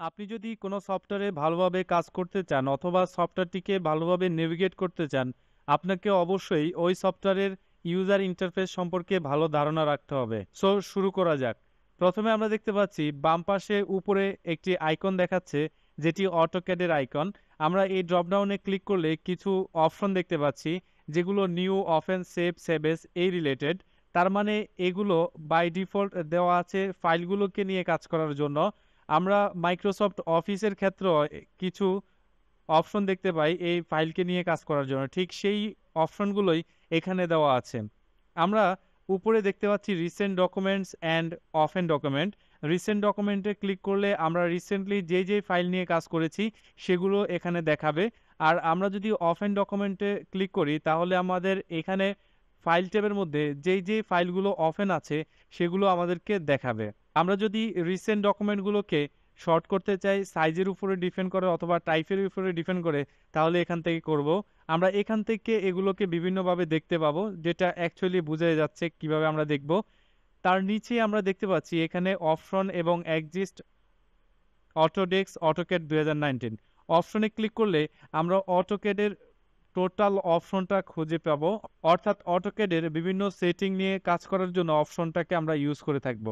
আপনি যদি কোনো সফটওয়্যারে ভালোভাবে কাজ করতে চান অথবা সফটওয়্যারটিকে ভালোভাবে নেভিগেট করতে চান, আপনাকে অবশ্যই ওই সফটওয়্যারের ইউজার ইন্টারফেস সম্পর্কে ভালো ধারণা রাখতে হবে। সো শুরু করা যাক। প্রথমে আমরা দেখতে পাচ্ছি বাম পাশে উপরে একটি আইকন দেখাচ্ছে, যেটি অটোক্যাডের আইকন। আমরা এই ড্রপডাউনে ক্লিক করলে কিছু অপশন দেখতে পাচ্ছি, যেগুলো নিউ, অফেন, সেভ, সেভেস এই রিলেটেড। তার মানে এগুলো বাই ডিফল্ট দেওয়া আছে ফাইলগুলোকে নিয়ে কাজ করার জন্য। আমরা মাইক্রোসফট অফিসের ক্ষেত্রে কিছু অপশন দেখতে পাই এই ফাইলকে নিয়ে কাজ করার জন্য, ঠিক সেই অপশনগুলোই এখানে দেওয়া আছে। আমরা উপরে দেখতে পাচ্ছি recent documents and often document. Recent ডকুমেন্টে ক্লিক করলে আমরা রিসেন্টলি যেই ফাইল নিয়ে কাজ করেছি সেগুলো এখানে দেখাবে। আর আমরা যদি অফেন ডকুমেন্টে ক্লিক করি তাহলে আমাদের এখানে ফাইল ট্যাবের মধ্যে যেই ফাইলগুলো অফেন আছে সেগুলো আমাদেরকে দেখাবে। আমরা যদি রিসেন্ট ডকুমেন্টগুলোকে শর্ট করতে চাই, সাইজের উপরে ডিপেন্ড করে অথবা টাইপের উপরে ডিপেন্ড করে, তাহলে এখান থেকে করব। আমরা এখান থেকে এগুলোকে বিভিন্নভাবে দেখতে পাবো, যেটা অ্যাকচুয়ালি বোঝা যাচ্ছে কিভাবে আমরা দেখব। তার নিচে আমরা দেখতে পাচ্ছি এখানে অপশন এবং এক্সিস্ট, অটোডেস্ক, অটোক্যাড 2019 অপশনে ক্লিক করলে আমরা অটোক্যাডের টোটাল অপশনটা খুঁজে পাবো। অর্থাৎ অটোক্যাডের বিভিন্ন সেটিং নিয়ে কাজ করার জন্য অপশনটাকে আমরা ইউজ করে থাকব।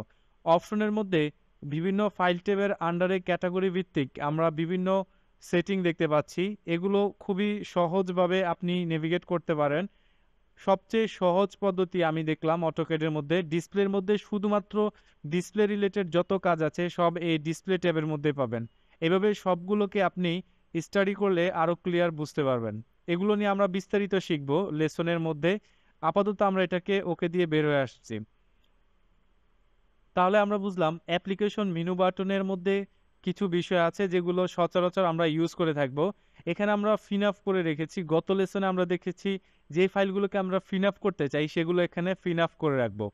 অপশনের মধ্যে বিভিন্ন ফাইল ট্যাবের আন্ডারে ক্যাটাগরি ভিত্তিক আমরা বিভিন্ন সেটিং দেখতে পাচ্ছি। এগুলো খুবই সহজভাবে আপনি নেভিগেট করতে পারেন। সবচেয়ে সহজ পদ্ধতি আমি দেখলাম অটোক্যাডের মধ্যে, ডিসপ্লের মধ্যে শুধুমাত্র ডিসপ্লে রিলেটেড যত কাজ আছে সব এই ডিসপ্লে ট্যাবের মধ্যে পাবেন। এভাবে সবগুলোকে আপনি স্টাডি করলে আরও ক্লিয়ার বুঝতে পারবেন। এগুলো নিয়ে আমরা বিস্তারিত শিখব লেসনের মধ্যে। আপাতত আমরা এটাকে ওকে দিয়ে বের হয়ে আসছি। তাহলে আমরা বুঝলাম অ্যাপ্লিকেশন মেনু বাটনের মধ্যে কিছু বিষয় আছে যেগুলো সচরাচর আমরা ইউজ করে থাকব। এখানে আমরা ফিনাফ করে রেখেছি। গত লেসনে আমরা দেখেছি যে ফাইলগুলোকে আমরা ফিনাফ করতে চাই সেগুলো এখানে ফিনাফ করে রাখবো।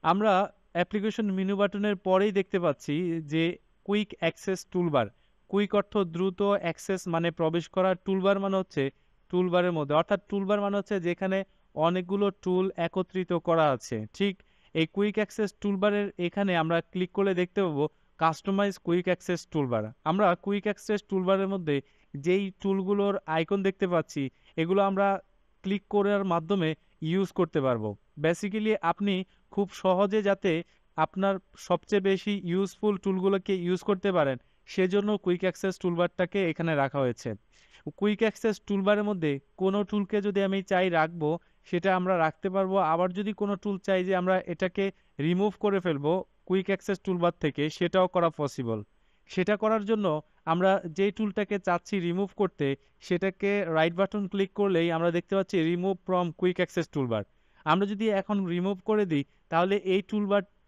আমরা অ্যাপ্লিকেশন মেনু বাটনের পরেই দেখতে পাচ্ছি যে কুইক অ্যাক্সেস টুলবার। কুইক অর্থ দ্রুত, অ্যাক্সেস মানে প্রবেশ করা, টুলবার মানে হচ্ছে টুলবারের মধ্যে। অর্থাৎ টুলবার মানে হচ্ছে যেখানে অনেকগুলো টুল একত্রিত করা আছে। ঠিক এই কুইক অ্যাক্সেস টুলবারের এখানে আমরা ক্লিক করলে দেখতে পাবো কাস্টমাইজ কুইক অ্যাক্সেস টুলবার। আমরা কুইক অ্যাক্সেস টুলবারের মধ্যে যেই টুলগুলোর আইকন দেখতে পাচ্ছি এগুলো আমরা ক্লিক করার মাধ্যমে ইউজ করতে পারবো। বেসিক্যালি আপনি খুব সহজে যাতে আপনার সবচেয়ে বেশি ইউজফুল টুলগুলোকে ইউজ করতে পারেন সেজন্য কুইক অ্যাক্সেস টুলবারটাকে এখানে রাখা হয়েছে। কুইক অ্যাক্সেস টুলবারের মধ্যে কোনো টুলকে যদি আমি চাই রাখবো সেটা আমরা রাখতে পারবো। আবার যদি কোনো টুল চাই যে আমরা এটাকে রিমুভ করে ফেলবো কুইক অ্যাক্সেস টুলবার থেকে, সেটাও করা পসিবল। সেটা করার জন্য আমরা যেই টুলটাকে চাচ্ছি রিমুভ করতে সেটাকে রাইট বাটন ক্লিক করলেই আমরা দেখতে পাচ্ছি remove from quick access toolbar. আমরা যদি এখন রিমুভ করে দিই তাহলে এই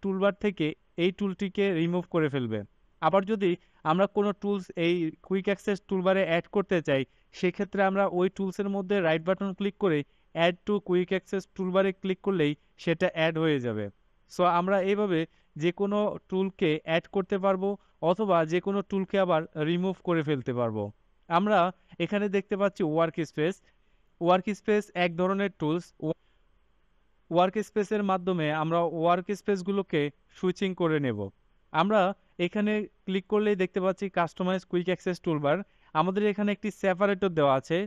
টুলবার থেকে এই টুলটিকে রিমুভ করে ফেলবে। আবার যদি আমরা কোনো টুলস এই কুইক অ্যাক্সেস টুলবারে অ্যাড করতে চাই সেক্ষেত্রে আমরা ওই টুলসের মধ্যে রাইট বাটন ক্লিক করে অ্যাড টু কুইক অ্যাক্সেস টুলবারে ক্লিক করলেই সেটা অ্যাড হয়ে যাবে। সো আমরা এইভাবে যে কোনো টুলকে অ্যাড করতে পারবো অথবা যে কোনো টুলকে আবার রিমুভ করে ফেলতে পারবো। আমরা এখানে দেখতে পাচ্ছি ওয়ার্ক স্পেস। ওয়ার্ক স্পেস এক ধরনের টুলস। ওয়ার্ক স্পেসের মাধ্যমে আমরা ওয়ার্ক স্পেসগুলোকে সুইচিং করে নেব। আমরা এখানে ক্লিক করলেই দেখতে পাচ্ছি কাস্টমাইজ কুইক অ্যাক্সেস টুলবার। আমাদের এখানে একটি সেপারেটর দেওয়া আছে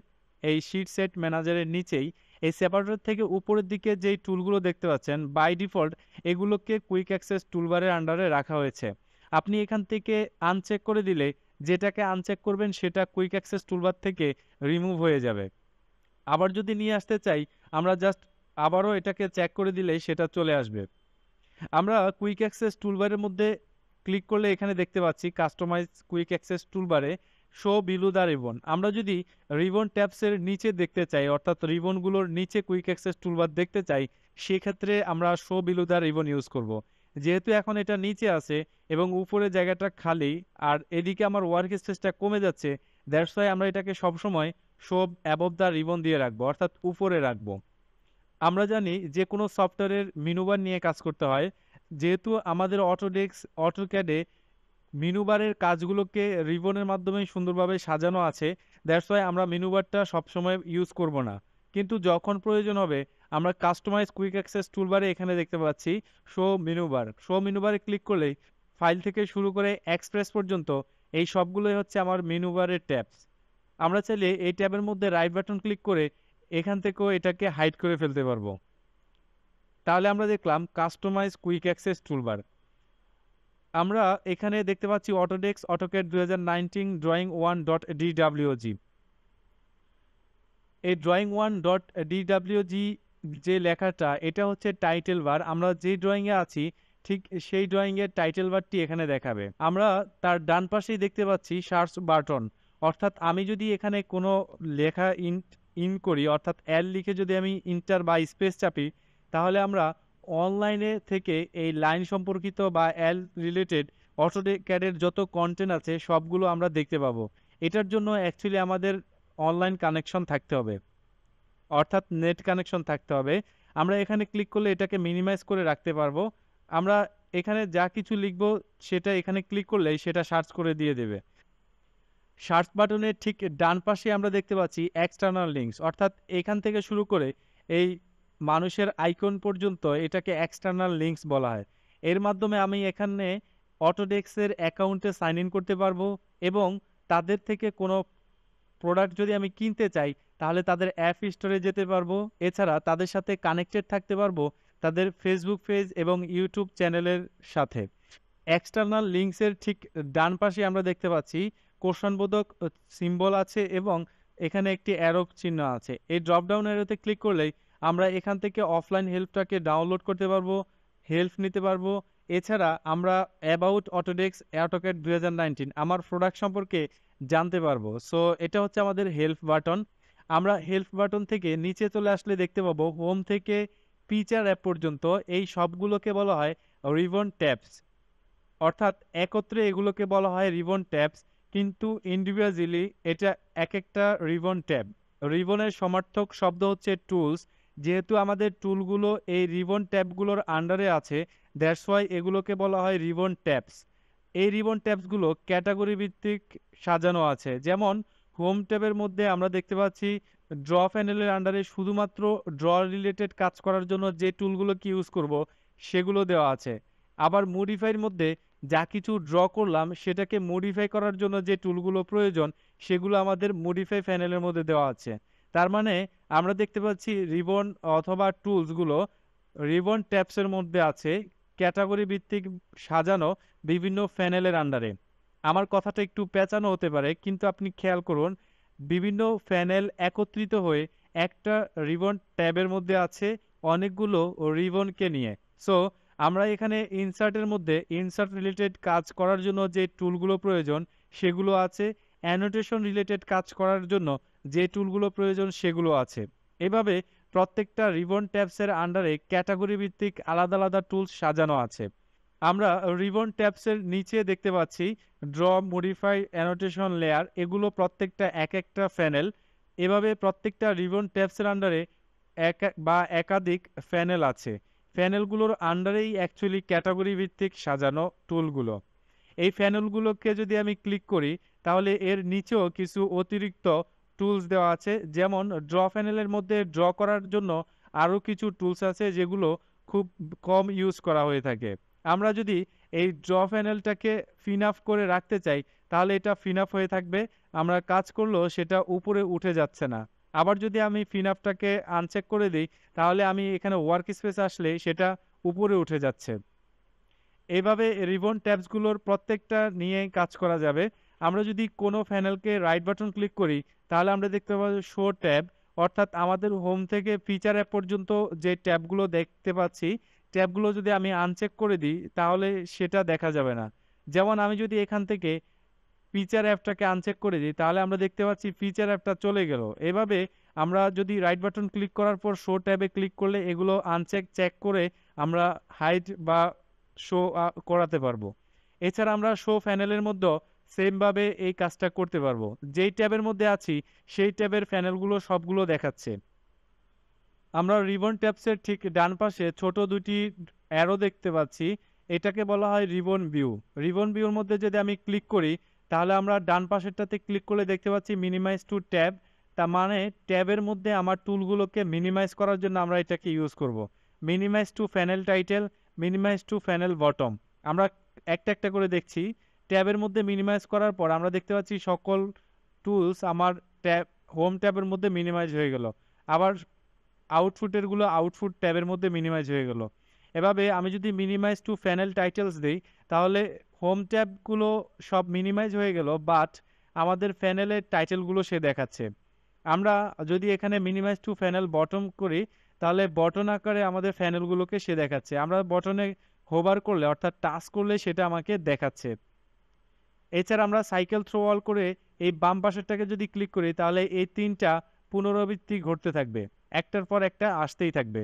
এই শিট সেট ম্যানেজারের নিচেই। এই সেপারেটর থেকে উপরের দিকে যেই টুলগুলো দেখতে পাচ্ছেন বাই ডিফল্ট এগুলোকে কুইক অ্যাক্সেস টুলবারের আন্ডারে রাখা হয়েছে। আপনি এখান থেকে আনচেক করে দিলে যেটাকে আনচেক করবেন সেটা কুইক অ্যাক্সেস টুলবার থেকে রিমুভ হয়ে যাবে। আবার যদি নিয়ে আসতে চাই আমরা জাস্ট আবারও এটাকে চেক করে দিলেই সেটা চলে আসবে। আমরা কুইক অ্যাক্সেস টুলবারের মধ্যে ক্লিক করলে এখানে দেখতে পাচ্ছি কাস্টমাইজ কুইক অ্যাক্সেস টুলবারে শো বিলো দ্য রিবন। আমরা যদি রিবন ট্যাবসের নিচে দেখতে চাই অর্থাৎ রিবনগুলোর নিচে কুইক অ্যাক্সেস টুলবার দেখতে চাই সেক্ষেত্রে আমরা show below the ribbon use করব। যেহেতু এখন এটা নিচে আছে এবং উপরে জায়গাটা খালি আর এদিকে আমার ওয়ার্ক স্পেসটা কমে যাচ্ছে, দ্যাটস ওয়াই আমরা এটাকে সবসময় শো অ্যাবভ দ্য রিবন দিয়ে রাখবো অর্থাৎ উপরে রাখবো। আমরা জানি যে কোনো সফটওয়্যারের মেনুবার নিয়ে কাজ করতে হয়। যেহেতু আমাদের অটোডেস্ক অটোক্যাডে মেনুবারের কাজগুলোকে রিবনের মাধ্যমে সুন্দরভাবে সাজানো আছে, দ্যাটস ওয়াই আমরা মেনুবারটা সবসময় ইউজ করব না। কিন্তু যখন প্রয়োজন হবে আমরা কাস্টমাইজ কুইক অ্যাক্সেস টুলবারে এখানে দেখতে পাচ্ছি শো মেনুবার। শো মেনুবারে ক্লিক করলেই ফাইল থেকে শুরু করে এক্সপ্রেস পর্যন্ত এই সবগুলোই হচ্ছে আমার মেনু বারের ট্যাবস। আমরা চাইলে এই ট্যাবের মধ্যে রাইট বাটন ক্লিক করে এখান থেকেও এটাকে হাইড করে ফেলতে পারবো। তাহলে আমরা দেখলাম কাস্টমাইজ কুইক অ্যাক্সেস টুলবার। আমরা এখানে দেখতে পাচ্ছি অটোডেস্ক অটোক্যাড 2019 ড্রয়িং 1.dwg। এই ড্রয়িং 1.dwg যে লেখাটা, এটা হচ্ছে টাইটেল বার। আমরা যে ড্রয়িংয়ে আছি ঠিক সেই ড্রয়িংয়ের টাইটেল বারটি এখানে দেখাবে। আমরা তার ডান পাশেই দেখতে পাচ্ছি সার্চ বাটন, অর্থাৎ আমি যদি এখানে কোনো লেখা ইন করি, অর্থাৎ এল লিখে যদি আমি ইন্টার বা স্পেস চাপি, তাহলে আমরা অনলাইনে থেকে এই লাইন সম্পর্কিত বা এল রিলেটেড অটোক্যাডের যত কন্টেন্ট আছে সবগুলো আমরা দেখতে পাবো। এটার জন্য অ্যাকচুয়ালি আমাদের অনলাইন কানেকশন থাকতে হবে, অর্থাৎ নেট কানেকশন থাকতে হবে। আমরা এখানে ক্লিক করলে এটাকে মিনিমাইজ করে রাখতে পারবো। আমরা এখানে যা কিছু লিখব সেটা এখানে ক্লিক করলেই সেটা সার্চ করে দিয়ে দেবে। সার্চ বাটনের ঠিক ডান পাশে আমরা দেখতে পাচ্ছি এক্সটার্নাল লিঙ্কস, অর্থাৎ এখান থেকে শুরু করে এই মানুষের আইকন পর্যন্ত এটাকে এক্সটার্নাল লিঙ্কস বলা হয়। এর মাধ্যমে আমি এখানে অটোডেস্কের অ্যাকাউন্টে সাইন ইন করতে পারবো এবং তাদের থেকে কোনো প্রোডাক্ট যদি আমি কিনতে চাই তাহলে তাদের অ্যাপ স্টোরে যেতে পারবো। এছাড়া তাদের সাথে কানেক্টেড থাকতে পারবো তাদের ফেসবুক পেজ এবং ইউটিউব চ্যানেলের সাথে। এক্সটার্নাল লিঙ্কসের ঠিক ডান পাশে আমরা দেখতে পাচ্ছি কোশ্চেনবোধক সিম্বল আছে এবং এখানে একটি অ্যারো চিহ্ন আছে। এই ড্রপডাউন অ্যারোতে ক্লিক করলেই আমরা এখান থেকে অফলাইন হেল্পটাকে ডাউনলোড করতে পারবো, হেল্প নিতে পারবো। এছাড়া আমরা অ্যাবাউট অটোডেস্ক অটোক্যাড 2019 আমার প্রোডাক্ট সম্পর্কে জানতে পারবো। সো এটা হচ্ছে আমাদের হেল্প বাটন। আমরা হেল্প বাটন থেকে নিচে চলে আসলে দেখতে পাবো হোম থেকে ফিচার অ্যাপ পর্যন্ত এই সবগুলোকে বলা হয় রিবন ট্যাবস, অর্থাৎ একত্রে এগুলোকে বলা হয় রিবন ট্যাবস, কিন্তু ইন্ডিভিজুয়ালি এটা এক একটা রিবন ট্যাব। রিবনের সমার্থক শব্দ হচ্ছে টুলস। যেহেতু আমাদের টুলগুলো এই রিবন ট্যাবগুলোর আন্ডারে আছে, দ্যাটস ওয়াই এগুলোকে বলা হয় রিবন ট্যাবস। এই রিবন ট্যাবসগুলো ক্যাটাগরি ভিত্তিক সাজানো আছে। যেমন হোম ট্যাবের মধ্যে আমরা দেখতে পাচ্ছি ড্র প্যানেলের আন্ডারে শুধুমাত্র ড্র রিলেটেড কাজ করার জন্য যে টুলগুলোকে ইউজ করব সেগুলো দেওয়া আছে। আবার মডিফাইয়ের মধ্যে যা কিছু ড্র করলাম সেটাকে মডিফাই করার জন্য যে টুলগুলো প্রয়োজন সেগুলো আমাদের মডিফাই প্যানেলের মধ্যে দেওয়া আছে। তার মানে আমরা দেখতে পাচ্ছি রিবন অথবা টুলসগুলো রিবন ট্যাবসের মধ্যে আছে, ক্যাটাগরি ভিত্তিক সাজানো বিভিন্ন প্যানেলের আন্ডারে। আমার কথাটা একটু পেঁচানো হতে পারে, কিন্তু আপনি খেয়াল করুন বিভিন্ন প্যানেল একত্রিত হয়ে একটা রিবন ট্যাবের মধ্যে আছে অনেকগুলো রিবনকে নিয়ে। সো আমরা এখানে ইনসার্টের মধ্যে ইনসার্ট রিলেটেড কাজ করার জন্য যে টুলগুলো প্রয়োজন সেগুলো আছে, অ্যানোটেশন রিলেটেড কাজ করার জন্য যে টুলগুলো প্রয়োজন সেগুলো আছে। এভাবে প্রত্যেকটা রিবন ট্যাবসের আন্ডারে ক্যাটাগরি ভিত্তিক আলাদা আলাদা টুলস সাজানো আছে। আমরা রিবন ট্যাবসের নিচে দেখতে পাচ্ছি ড্র, মডিফাই, অ্যানোটেশন, লেয়ার, এগুলো প্রত্যেকটা এক একটা প্যানেল। এভাবে প্রত্যেকটা রিবন ট্যাবসের আন্ডারে এক বা একাধিক প্যানেল আছে। প্যানেলগুলোর আন্ডারেই অ্যাকচুয়ালি ক্যাটাগরি ভিত্তিক সাজানো টুলগুলো। এই প্যানেলগুলোকে যদি আমি ক্লিক করি তাহলে এর নিচেও কিছু অতিরিক্ত টুলস দেওয়া আছে। যেমন ড্র প্যানেলের মধ্যে ড্র করার জন্য আরও কিছু টুলস আছে যেগুলো খুব কম ইউজ করা হয়ে থাকে। আমরা যদি এই ড্র প্যানেলটাকে ফিনাফ করে রাখতে চাই তাহলে এটা ফিনাফ হয়ে থাকবে, আমরা কাজ করলেও সেটা উপরে উঠে যাচ্ছে না। আবার যদি আমি ফিনাফটাকে আনচেক করে দিই তাহলে আমি এখানে ওয়ার্ক স্পেস আসলে সেটা উপরে উঠে যাচ্ছে। এইভাবে রিবন ট্যাবসগুলোর প্রত্যেকটা নিয়ে কাজ করা যাবে। আমরা যদি কোনো প্যানেলকে রাইট বাটন ক্লিক করি তাহলে আমরা দেখতে পাবো শো ট্যাব, অর্থাৎ আমাদের হোম থেকে ফিচার অ্যাপ পর্যন্ত যে ট্যাবগুলো দেখতে পাচ্ছি ট্যাবগুলো যদি আমি আনচেক করে দিই তাহলে সেটা দেখা যাবে না। যেমন আমি যদি এখান থেকে ফিচার অ্যাপটাকে আনচেক করে দিই তাহলে আমরা দেখতে পাচ্ছি ফিচার অ্যাপটা চলে গেল। এভাবে আমরা যদি রাইট বাটন ক্লিক করার পর শো ট্যাবে ক্লিক করলে এগুলো আনচেক চেক করে আমরা হাইড বা শো করাতে পারবো। এছাড়া আমরা শো প্যানেলের মধ্যে সেমভাবে এই কাজটা করতে পারবো। যেই ট্যাবের মধ্যে আছি সেই ট্যাবের প্যানেলগুলো সবগুলো দেখাচ্ছে। আমরা রিবন ট্যাবসের ঠিক ডান পাশে ছোট দুটি অ্যারো দেখতে পাচ্ছি, এটাকে বলা হয় রিবন ভিউ। রিবন ভিউর মধ্যে যদি আমি ক্লিক করি তাহলে আমরা ডান পাশেরটাতে ক্লিক করলে দেখতে পাচ্ছি মিনিমাইজ টু ট্যাব। তার মানে ট্যাবের মধ্যে আমার টুলগুলোকে মিনিমাইজ করার জন্য আমরা এটাকে ইউজ করব। Minimise to panel title, minimise to panel bottom. আমরা একটা একটা করে দেখছি। ট্যাবের মধ্যে মিনিমাইজ করার পর আমরা দেখতে পাচ্ছি সকল টুলস আমার ট্যাব হোম ট্যাবের মধ্যে মিনিমাইজ হয়ে গেল। আবার আউটপুটের গুলো আউটপুট ট্যাবের মধ্যে মিনিমাইজ হয়ে গেল। এভাবে আমি যদি মিনিমাইজ টু প্যানেল টাইটেলস দেই, তাহলে হোম ট্যাবগুলো সব মিনিমাইজ হয়ে গেল, বাট আমাদের প্যানেলের টাইটেলগুলো সে দেখাচ্ছে। আমরা যদি এখানে মিনিমাইজ টু প্যানেল বটম করি, তাহলে বটন আকারে আমাদের প্যানেলগুলোকে সে দেখাচ্ছে। আমরা বটনে হোভার করলে অর্থাৎ টাচ করলে সেটা আমাকে দেখাচ্ছে। এছাড়া আমরা সাইকেল থ্রো অল করে এই বাম পাশেরটাকে যদি ক্লিক করি, তাহলে এই তিনটা পুনরাবৃত্তি ঘটতে থাকবে, একটার পর একটা আসতেই থাকবে।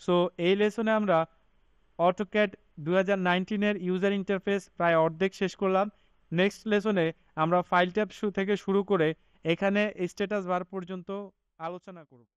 সো এই লেসনে আমরা অটোক্যাড 2019 এর ইউজার ইন্টারফেস প্রায় অর্ধেক শেষ করলাম। নেক্সট লেসনে আমরা ফাইল ট্যাব থেকে শুরু করে এখানে স্ট্যাটাস বার পর্যন্ত আলোচনা করব।